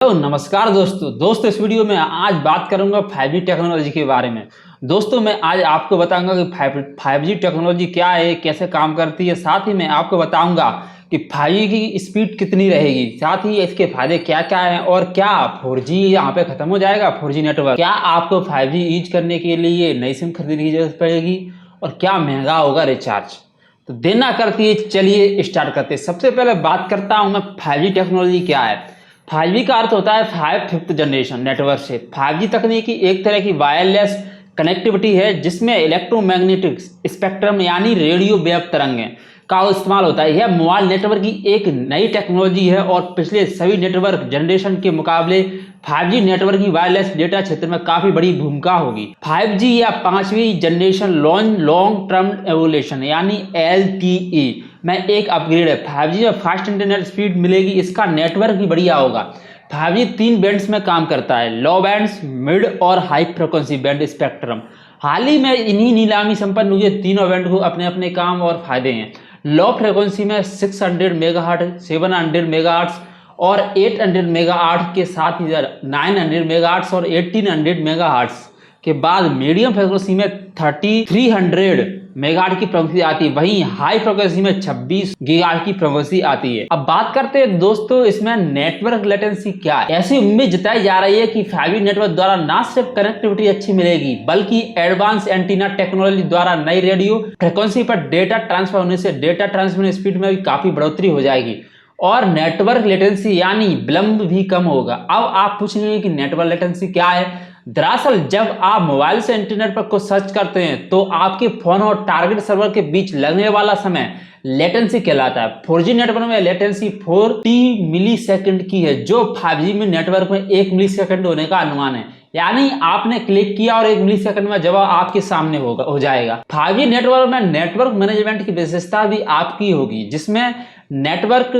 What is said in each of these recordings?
Hello नमस्कार दोस्तों इस वीडियो में आज बात करूंगा 5G टेक्नोलॉजी के बारे में। दोस्तों मैं आज आपको बताऊंगा कि 5G टेक्नोलॉजी क्या है, कैसे काम करती है। साथ ही मैं आपको बताऊंगा कि 5G की स्पीड कितनी रहेगी, साथ ही इसके फायदे क्या क्या हैं और क्या 4G यहाँ पे खत्म हो जाएगा 4G नेटवर्क। क्या आपको 5G यूज करने के लिए नई सिम खरीदने की जरूरत पड़ेगी और क्या महंगा होगा रिचार्ज। तो देना करती है, चलिए स्टार्ट करते हैं। सबसे पहले बात करता हूँ मैं 5G टेक्नोलॉजी क्या है। 5G का अर्थ होता है 5th जनरेशन नेटवर्क से। 5G तकनीकी एक तरह की वायरलेस कनेक्टिविटी है जिसमें इलेक्ट्रोमैग्नेटिक स्पेक्ट्रम यानी रेडियो वेव तरंगें का इस्तेमाल होता है। यह मोबाइल नेटवर्क की एक नई टेक्नोलॉजी है और पिछले सभी नेटवर्क जनरेशन के मुकाबले 5G नेटवर्क की वायरलेस डेटा क्षेत्र में काफी बड़ी भूमिका होगी। 5G या 5वीं जनरेशन लॉन्ग टर्म एवोल्यूशन यानी LTE में एक अपग्रेड है। 5G में फास्ट इंटरनेट स्पीड मिलेगी, इसका नेटवर्क भी बढ़िया होगा। 5G 3 बैंड्स में काम करता है, लो बैंड्स, मिड और हाई फ्रिक्वेंसी बैंड स्पेक्ट्रम। हाल ही में इन्हीं नीलामी संपन्न हुए तीनों बैंड को अपने अपने काम और फायदे हैं। लो फ्रिक्वेंसी में 600 मेगाहर्ट्ज, 700 मेगाहर्ट्ज और 800 मेगाहर्ट्ज के साथ ही 900 मेगाहर्ट्ज और 1800 मेगाहर्ट्ज के बाद मीडियम फ्रिक्वेंसी में 3300 मेगाहर्ट्ज की फ्रिक्वेंसी आती है। वहीं हाई फ्रिक्वेंसी में 26 गीगाहर्ट्ज की फ्रिक्वेंसी आती है। अब बात करते हैं दोस्तों इसमें नेटवर्क लेटेंसी क्या है। ऐसी उम्मीद जताई जा रही है कि 5G नेटवर्क द्वारा न सिर्फ कनेक्टिविटी अच्छी मिलेगी बल्कि एडवांस एंटीना टेक्नोलॉजी द्वारा नई रेडियो फ्रिक्वेंसी पर डेटा ट्रांसफर होने से डेटा ट्रांसमिशन स्पीड में भी काफी बढ़ोतरी हो जाएगी और नेटवर्क लेटेंसी यानी विलंब भी कम होगा। अब आप पूछेंगे कि नेटवर्क लेटेंसी क्या है। दरअसल जब आप मोबाइल से इंटरनेट पर कुछ सर्च करते हैं तो आपके फोन और टारगेट सर्वर के बीच लगने वाला समय लेटेंसी कहलाता है। 4G नेटवर्क में लेटेंसी 40 मिली सेकंड की है, जो 5G में नेटवर्क में 1 मिली सेकंड होने का अनुमान है। यानी आपने क्लिक किया और 1 मिली सेकंड में जवाब आपके सामने हो जाएगा। 5G नेटवर्क में नेटवर्क मैनेजमेंट की विशेषता भी आपकी होगी, जिसमें नेटवर्क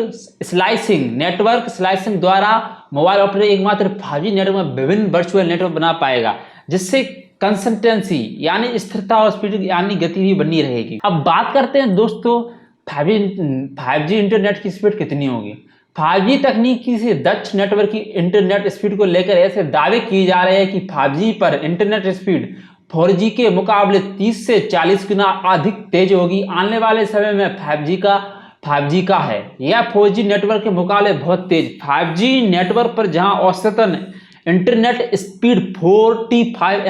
स्लाइसिंग द्वारा मोबाइल ऑपरेटर एकमात्र 5G नेटवर्क में विभिन्न वर्चुअल नेटवर्क बना पाएगा, जिससे कंसिस्टेंसी यानी स्थिरता और स्पीड यानी गति भी बनी रहेगी। अब बात करते हैं दोस्तों 5G इंटरनेट की स्पीड कितनी होगी। 5G तकनीकी से दक्ष नेटवर्क की इंटरनेट स्पीड को लेकर ऐसे दावे किए जा रहे हैं कि 5G पर इंटरनेट स्पीड 4G के मुकाबले 30 से 40 गुना अधिक तेज होगी। आने वाले समय में 5G का है यह 4G नेटवर्क के मुकाबले बहुत तेज। 5G नेटवर्क पर जहां औसतन इंटरनेट स्पीड 45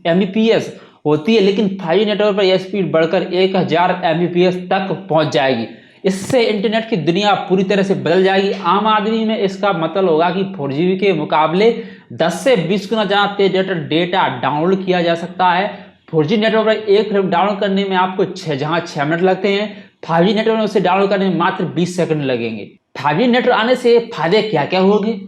Mbps होती है, लेकिन 5G नेटवर्क पर यह स्पीड बढ़कर 1000 Mbps तक पहुंच जाएगी। इससे इंटरनेट की दुनिया पूरी तरह से बदल जाएगी। आम आदमी में इसका मतलब होगा कि 4G के मुकाबले 10 से 20 गुना ज्यादा तेज डेटा डाउनलोड किया जा सकता है। 4G नेटवर्क पर एक फिल्म डाउनलोड करने में आपको 6 मिनट लगते हैं, 5G नेटवर्क में उसे डाउनलोड करने में मात्र 20 सेकंड लगेंगे। 5G नेटवर्क आने से फायदे क्या क्या होंगे।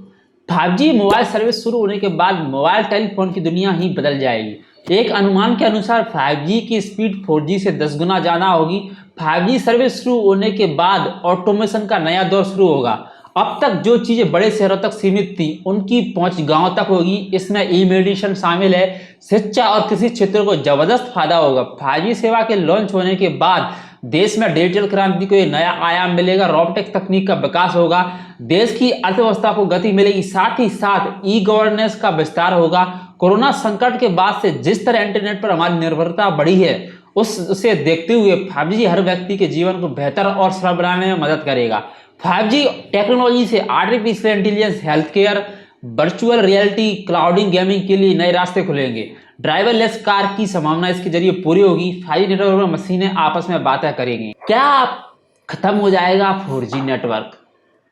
5G मोबाइल सर्विस शुरू होने के बाद मोबाइल टेलीफोन की दुनिया ही बदल जाएगी। एक अनुमान के अनुसार 5G की स्पीड 4G से 10 गुना ज्यादा होगी। 5G सर्विस शुरू होने के बाद ऑटोमेशन का नया दौर शुरू होगा। अब तक जो चीजें बड़े शहरों तक सीमित थी उनकी पहुंच गांव तक होगी। इसमें ई मेडिसिन शामिल है। शिक्षा और कृषि क्षेत्रों को जबरदस्त फायदा होगा। 5G सेवा के लॉन्च होने के बाद देश में डिजिटल क्रांति को एक नया आयाम मिलेगा। रोबोटिक तकनीक का विकास होगा, देश की अर्थव्यवस्था को गति मिलेगी। साथ ही साथ ई गवर्नेंस का विस्तार होगा। कोरोना संकट के बाद से जिस तरह इंटरनेट पर हमारी निर्भरता बढ़ी है उसे देखते हुए 5G हर व्यक्ति के जीवन को बेहतर और सरल बनाने में मदद करेगा। 5G टेक्नोलॉजी से artificial intelligence, health care, virtual reality, clouding, gaming के लिए नए रास्ते खुलेंगे। ड्राइवरलेस कार की संभावना इसके जरिए पूरी होगी। 5G नेटवर्क में मशीनें आपस में बातें करेंगी। क्या खत्म हो जाएगा 4G नेटवर्क?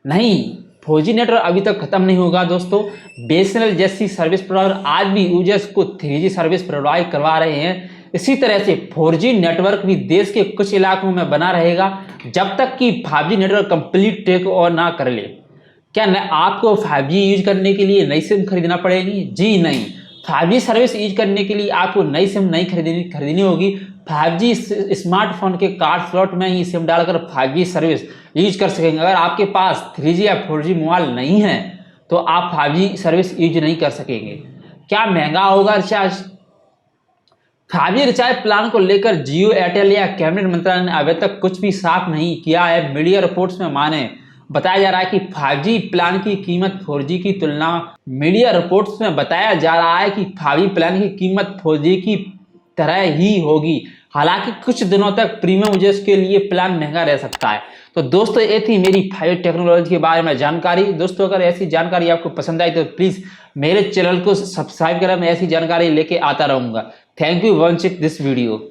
नहीं, 4G नेटवर्क अभी तक खत्म नहीं होगा दोस्तों। BSNL जैसी सर्विस प्रोवाइडर आज भी यूजर्स को 3G सर्विस प्रोवाइड करवा रहे हैं। इसी तरह से 4G नेटवर्क भी देश के कुछ इलाकों में बना रहेगा जब तक कि 5G network complete take over ना कर ले। क्या आपको 5G यूज करने के लिए नई सिम खरीदना पड़ेगी? जी नहीं। 5G सर्विस यूज करने के लिए आपको नई सिम नहीं खरीदनी होगी। 5G स्मार्टफोन के कार्ड स्लॉट में ही सिम डालकर 5G सर्विस यूज कर सकेंगे। अगर आपके पास 3G या 4G मोबाइल नहीं है तो आप 5G सर्विस यूज नहीं कर सकेंगे। क्या महंगा होगा रिचार्ज? 5G रिचार्ज प्लान को लेकर जियो, एयरटेल या कैबिनेट मंत्रालय ने अभी तक कुछ भी साफ नहीं किया है। मीडिया रिपोर्ट्स में माने बताया जा रहा है कि 5G प्लान की कीमत 4G की तुलना, मीडिया रिपोर्ट्स में बताया जा रहा है कि 5G प्लान की कीमत 4G की तरह ही होगी। हालांकि कुछ दिनों तक प्रीमियम यूजर्स के लिए प्लान महंगा रह सकता है। तो दोस्तों ये थी मेरी 5G टेक्नोलॉजी के बारे में जानकारी। दोस्तों अगर ऐसी जानकारी आपको पसंद आई तो प्लीज मेरे चैनल को सब्सक्राइब करें, मैं ऐसी जानकारी लेके आता रहूंगा। Thank you watching this video.